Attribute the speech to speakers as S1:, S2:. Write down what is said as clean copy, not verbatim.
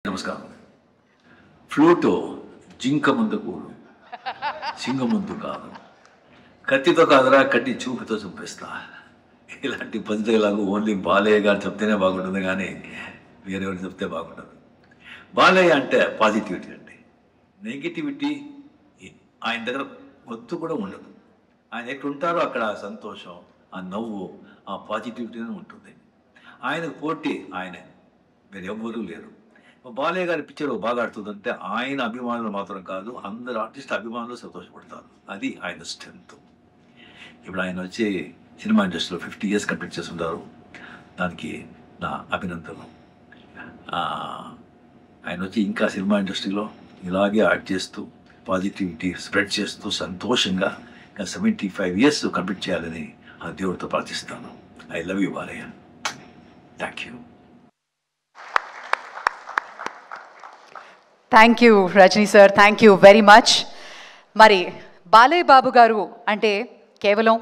S1: నమస్కారం. ఫ్లూటు జింక ముందు కూడు, సింగం ముందు కాదు. కత్తితో కాదురా, కట్టి చూపుతో చంపేస్తా. ఇలాంటి పద్ధతిలాగా ఓన్లీ బాలయ్య గారు చెప్తేనే బాగుంటుంది, కానీ వేరెవరు చెప్తే బాగుంటుంది. బాలయ్య అంటే పాజిటివిటీ అండి. నెగిటివిటీ ఆయన దగ్గర వద్దు కూడా ఉండదు. ఆయన ఎక్కడుంటారో అక్కడ ఆ సంతోషం, ఆ నవ్వు, ఆ పాజిటివిటీనే ఉంటుంది. ఆయనకు పోటీ ఆయనే, వేరే ఎవ్వరూ లేరు. బాలయ్య గారి పిక్చర్ బాగా ఆడుతుందంటే ఆయన అభిమానులు మాత్రం కాదు, అందరు ఆర్టిస్ట్ అభిమానులు సంతోషపడతారు. అది ఆయన స్ట్రెంత్. ఇప్పుడు ఆయన వచ్చి సినిమా ఇండస్ట్రీలో 50 years కంప్లీట్ చేస్తుంటారు. దానికి నా అభినందనలు. ఆయన వచ్చి ఇంకా సినిమా ఇండస్ట్రీలో ఇలాగే యాక్ట్ చేస్తూ పాజిటివిటీ స్ప్రెడ్ చేస్తూ సంతోషంగా ఇంకా 75 years కంప్లీట్ చేయాలని ఆ దేవుడితో ప్రార్థిస్తాను. I love you Balayya. Thank you.
S2: Thank you Rajini sir, thank you very much. మరి బాలయ్య బాబు గారు అంటే కేవలం